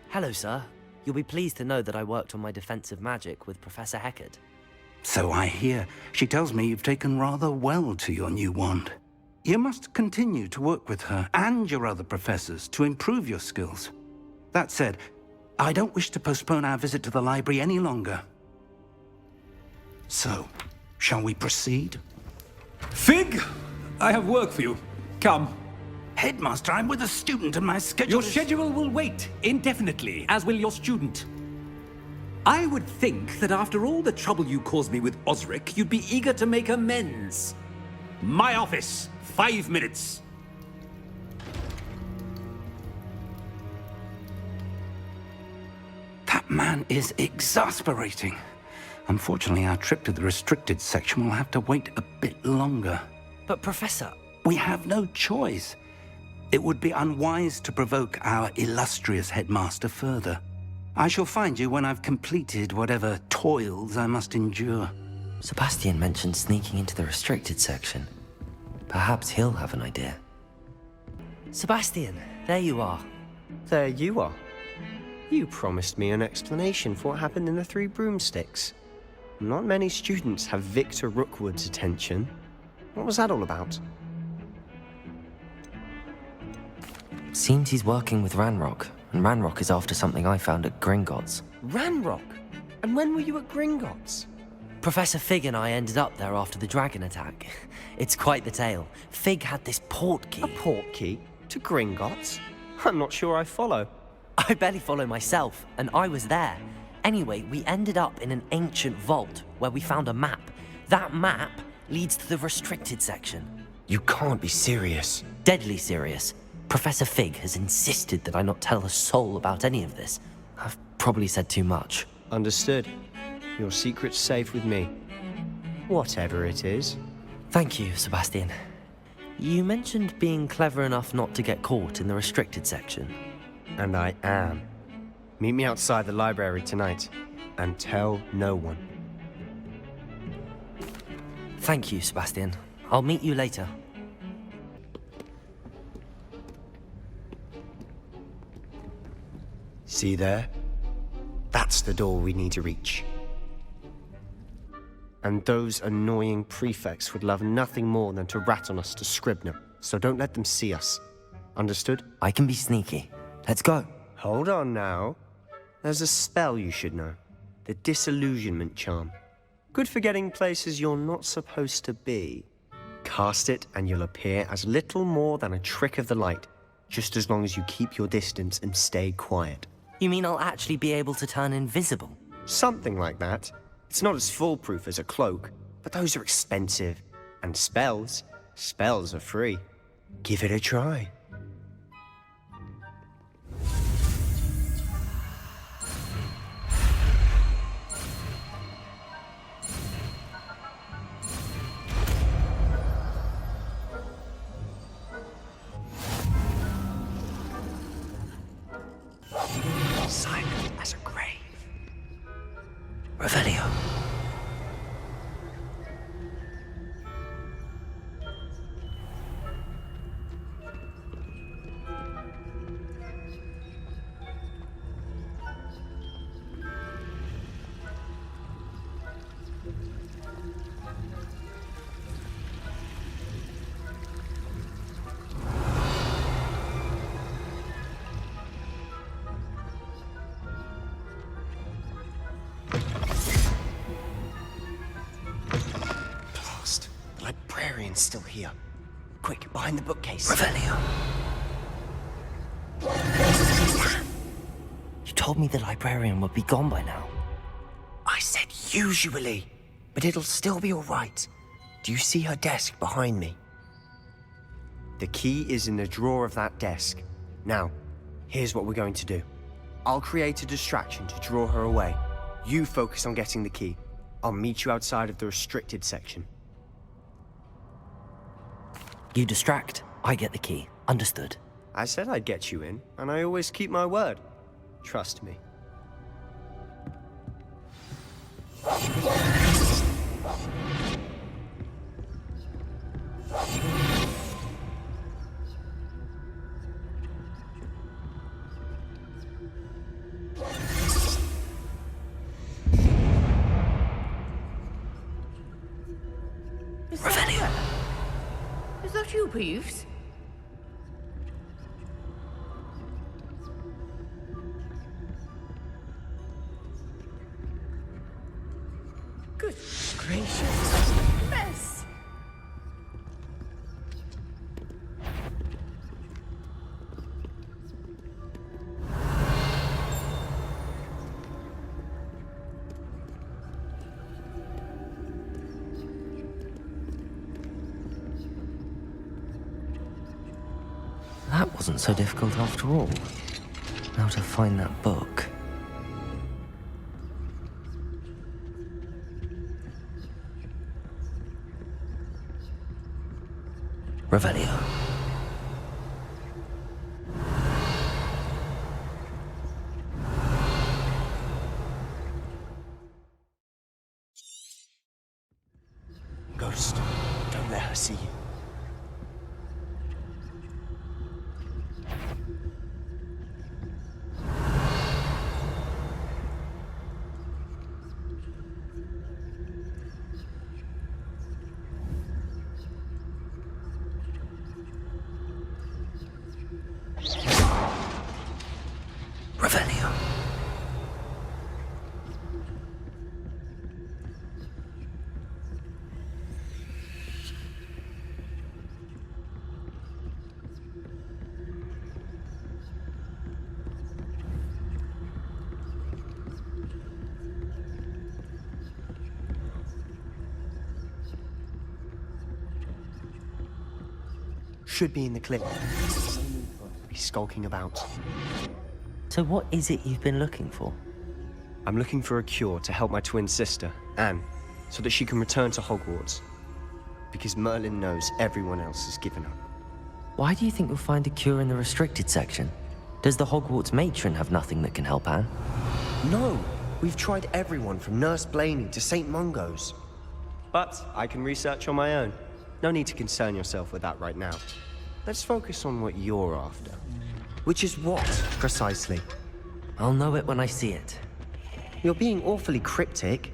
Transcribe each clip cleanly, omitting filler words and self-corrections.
Hello, sir. You'll be pleased to know that I worked on my defensive magic with Professor Heckard. So I hear. She tells me you've taken rather well to your new wand. You must continue to work with her and your other professors to improve your skills. That said, I don't wish to postpone our visit to the library any longer. So, shall we proceed? Fig, I have work for you. Come. Headmaster, I'm with a student and my schedule Your is... schedule will wait indefinitely, as will your student. I would think that after all the trouble you caused me with Osric, you'd be eager to make amends. My office, 5 minutes. That man is exasperating. Unfortunately, our trip to the restricted section will have to wait a bit longer. But, Professor... We have no choice. It would be unwise to provoke our illustrious headmaster further. I shall find you when I've completed whatever toils I must endure. Sebastian mentioned sneaking into the restricted section. Perhaps he'll have an idea. Sebastian, there you are. There you are. You promised me an explanation for what happened in the Three Broomsticks. Not many students have Victor Rookwood's attention. What was that all about? Seems he's working with Ranrock, and Ranrock is after something I found at Gringotts. Ranrock? And when were you at Gringotts? Professor Fig and I ended up there after the dragon attack. It's quite the tale. Fig had this port key. A port key? To Gringotts? I'm not sure I follow. I barely follow myself, and I was there. Anyway, we ended up in an ancient vault where we found a map. That map leads to the restricted section. You can't be serious. Deadly serious. Professor Fig has insisted that I not tell a soul about any of this. I've probably said too much. Understood. Your secret's safe with me. Whatever it is. Thank you, Sebastian. You mentioned being clever enough not to get caught in the restricted section. And I am. Meet me outside the library tonight, and tell no one. Thank you, Sebastian. I'll meet you later. See there? That's the door we need to reach. And those annoying prefects would love nothing more than to rat on us to Scribner, so don't let them see us. Understood? I can be sneaky. Let's go. Hold on now. There's a spell you should know. The Disillusionment Charm. Good for getting places you're not supposed to be. Cast it and you'll appear as little more than a trick of the light, just as long as you keep your distance and stay quiet. You mean I'll actually be able to turn invisible? Something like that. It's not as foolproof as a cloak, but those are expensive. And spells are free. Give it a try. Silent as a grave. Revelio. Still here. Quick, behind the bookcase. Revelio. You told me the librarian would be gone by now. I said usually, but it'll still be all right. Do you see her desk behind me? The key is in the drawer of that desk. Now, here's what we're going to do. I'll create a distraction to draw her away. You focus on getting the key. I'll meet you outside of the restricted section. You distract, I get the key. Understood. I said I'd get you in, and I always keep my word. Trust me. is that you, Peeves? Good gracious. Mess. That wasn't so difficult after all. Now to find that book. Revelio. Ghost, don't let her see you. Revelio. Should be in the clip. He's skulking about. So what is it you've been looking for? I'm looking for a cure to help my twin sister, Anne, so that she can return to Hogwarts. Because Merlin knows everyone else has given up. Why do you think you'll find a cure in the restricted section? Does the Hogwarts matron have nothing that can help Anne? No! We've tried everyone from Nurse Blaney to St. Mungo's. But I can research on my own. No need to concern yourself with that right now. Let's focus on what you're after. Which is what, precisely? I'll know it when I see it. You're being awfully cryptic.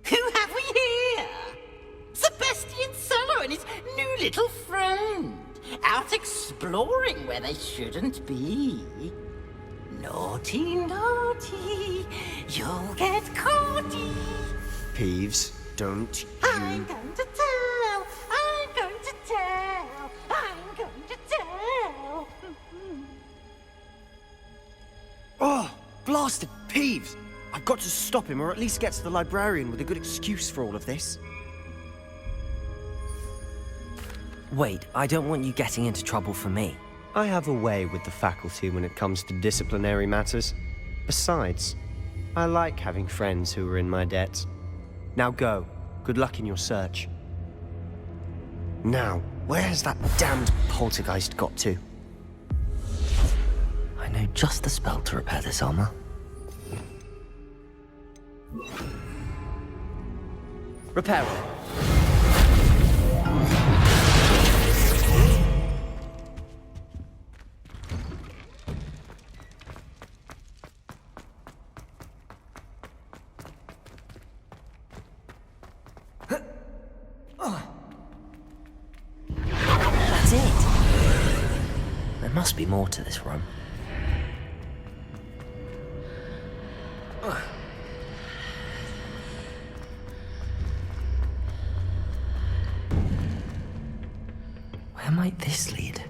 Who have we here? Sebastian Solo and his new little friend. Out exploring where they shouldn't be. Naughty, naughty, you'll get caughty. Peeves, don't I'm you... going to tell, I'm going to tell, I'm going to tell. Oh, blasted Peeves! I've got to stop him, or at least get to the librarian with a good excuse for all of this. Wait, I don't want you getting into trouble for me. I have a way with the faculty when it comes to disciplinary matters. Besides, I like having friends who are in my debt. Now go. Good luck in your search. Now, where has that damned poltergeist got to? I know just the spell to repair this armor. Repair it. That's it. There must be more to this room. Where might this lead?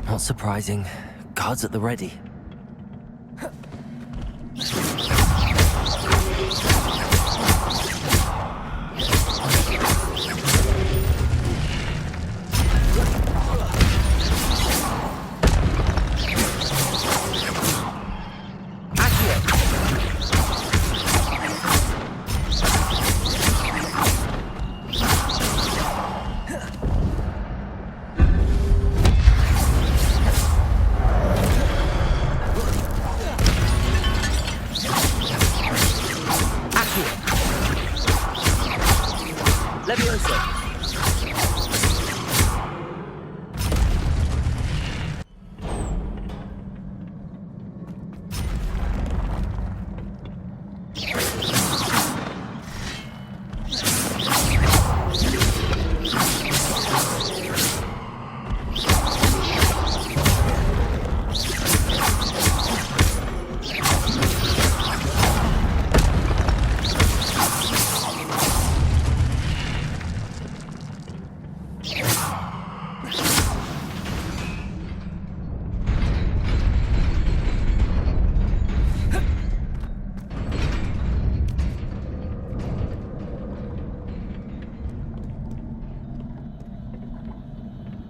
Not surprising. Guards at the ready.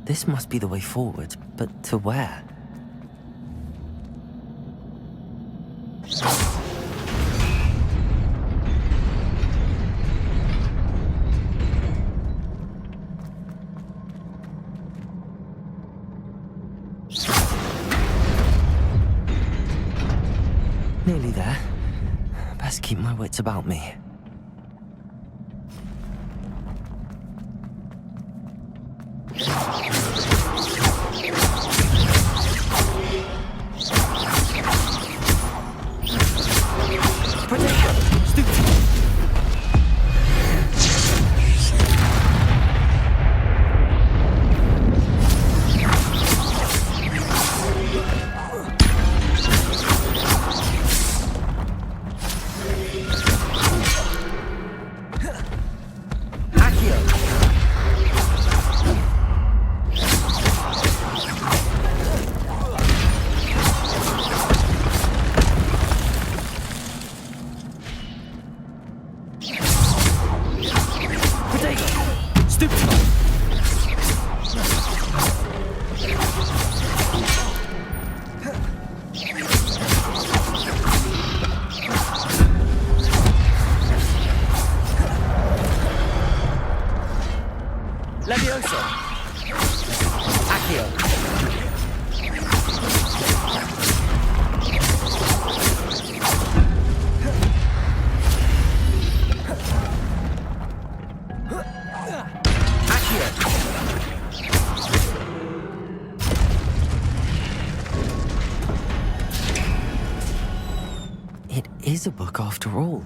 This must be the way forward, but to where? Nearly there. Best keep my wits about me. It is a book after all.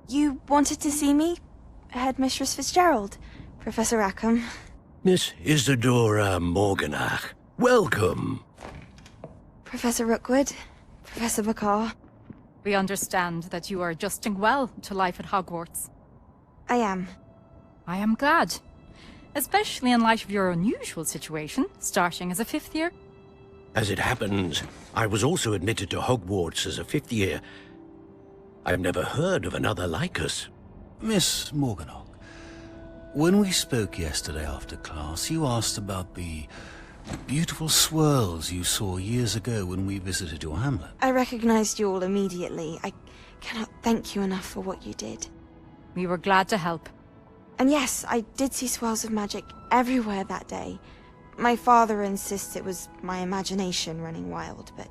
You wanted to see me? Headmistress Fitzgerald? Professor Rackham? Miss Isadora Morganach, welcome. Professor Rookwood? Professor Bakar? We understand that you are adjusting well to life at Hogwarts. I am. I am glad. Especially in light of your unusual situation, starting as a fifth year. As it happens, I was also admitted to Hogwarts as a fifth year. I've never heard of another like us. Miss Morganach, when we spoke yesterday after class, you asked about the beautiful swirls you saw years ago when we visited your hamlet. I recognized you all immediately. I cannot thank you enough for what you did. We were glad to help. And yes, I did see swirls of magic everywhere that day. My father insists it was my imagination running wild, but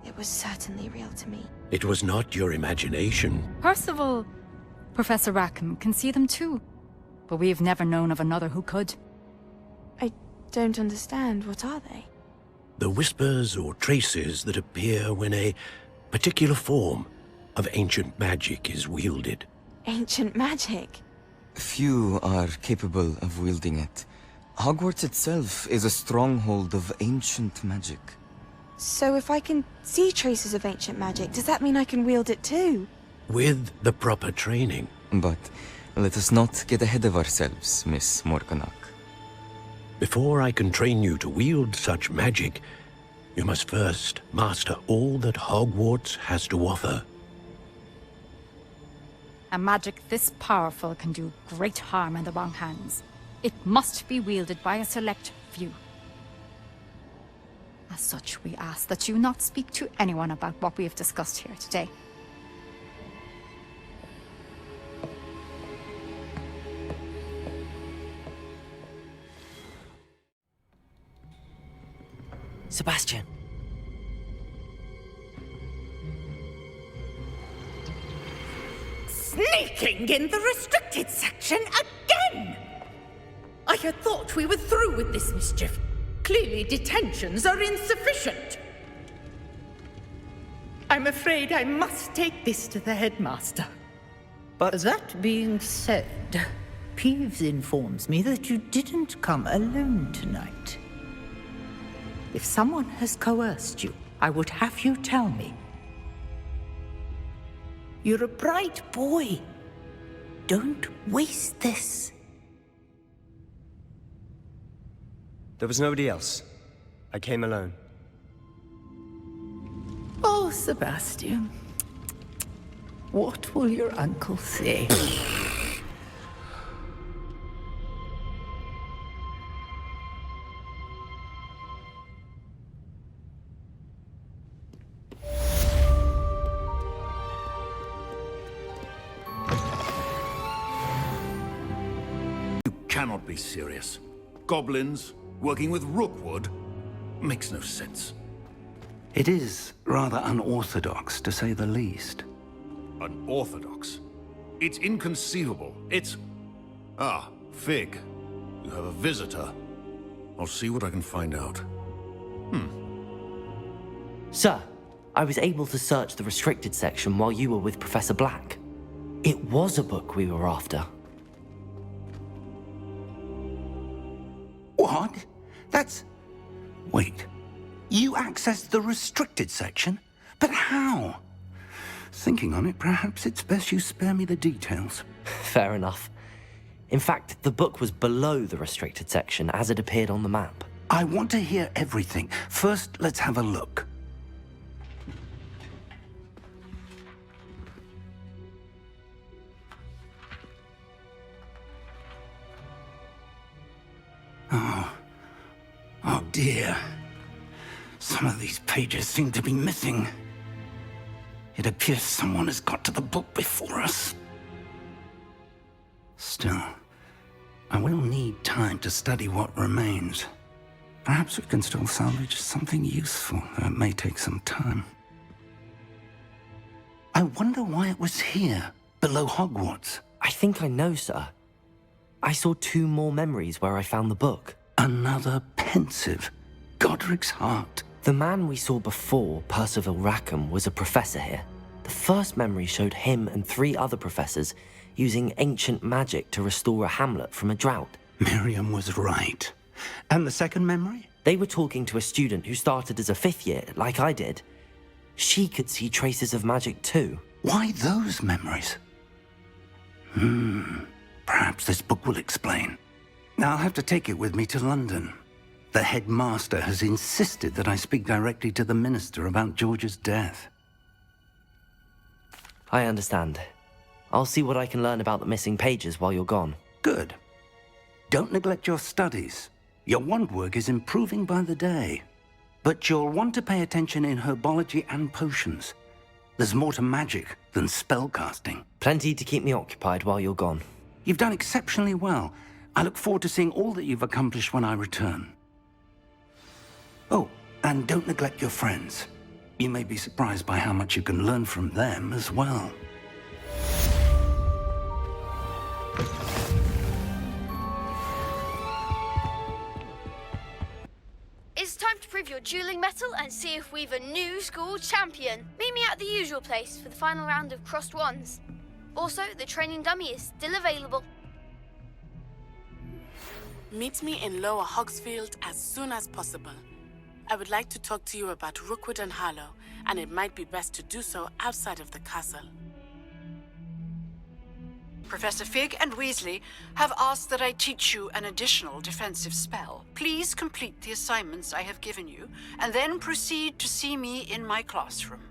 it was certainly real to me. It was not your imagination. Percival, Professor Rackham can see them too. But we've never known of another who could. I don't understand. What are they? The whispers or traces that appear when a particular form of ancient magic is wielded. Ancient magic? Few are capable of wielding it. Hogwarts itself is a stronghold of ancient magic. So if I can see traces of ancient magic, does that mean I can wield it too? With the proper training. But let us not get ahead of ourselves, Miss Morganach. Before I can train you to wield such magic, you must first master all that Hogwarts has to offer. A magic this powerful can do great harm in the wrong hands. It must be wielded by a select few. As such, we ask that you not speak to anyone about what we have discussed here today. Sebastian. Sneaking in the restricted section again! I had thought we were through with this mischief. Clearly detentions are insufficient. I'm afraid I must take this to the headmaster. But That being said, Peeves informs me that you didn't come alone tonight. If someone has coerced you, I would have you tell me. You're a bright boy. Don't waste this. there was nobody else. I came alone. Oh, Sebastian. What will your uncle say? Cannot be serious. Goblins working with Rookwood makes no sense. It is rather unorthodox, to say the least. Unorthodox? It's inconceivable. It's... Ah, Fig. You have a visitor. I'll see what I can find out. Sir, I was able to search the restricted section while you were with Professor Black. It was a book we were after. What? That's... Wait. You accessed the restricted section? But how? Thinking on it, perhaps it's best you spare me the details. Fair enough. In fact, the book was below the restricted section as it appeared on the map. I want to hear everything. First, let's have a look. Oh dear. Some of these pages seem to be missing. It appears someone has got to the book before us. Still, I will need time to study what remains. Perhaps we can still salvage something useful, though it may take some time. I wonder why it was here, below Hogwarts. I think I know, sir. I saw 2 more memories where I found the book. Another pensive. Godric's heart. The man we saw before, Percival Rackham, was a professor here. The first memory showed him and 3 other professors using ancient magic to restore a hamlet from a drought. Miriam was right. And the second memory? They were talking to a student who started as a 5th year, like I did. She could see traces of magic too. Why those memories? Perhaps this book will explain. I'll have to take it with me to London. The headmaster has insisted that I speak directly to the minister about George's death. I understand. I'll see what I can learn about the missing pages while you're gone. Good. Don't neglect your studies. Your wand work is improving by the day. But you'll want to pay attention in herbology and potions. There's more to magic than spellcasting. Plenty to keep me occupied while you're gone. You've done exceptionally well. I look forward to seeing all that you've accomplished when I return. Oh, and don't neglect your friends. You may be surprised by how much you can learn from them as well. It's time to prove your dueling mettle and see if we've a new school champion. Meet me at the usual place for the final round of crossed wands. Also, the training dummy is still available. Meet me in Lower Hogsfield as soon as possible. I would like to talk to you about Rookwood and Harlow, and it might be best to do so outside of the castle. Professor Fig and Weasley have asked that I teach you an additional defensive spell. Please complete the assignments I have given you, and then proceed to see me in my classroom.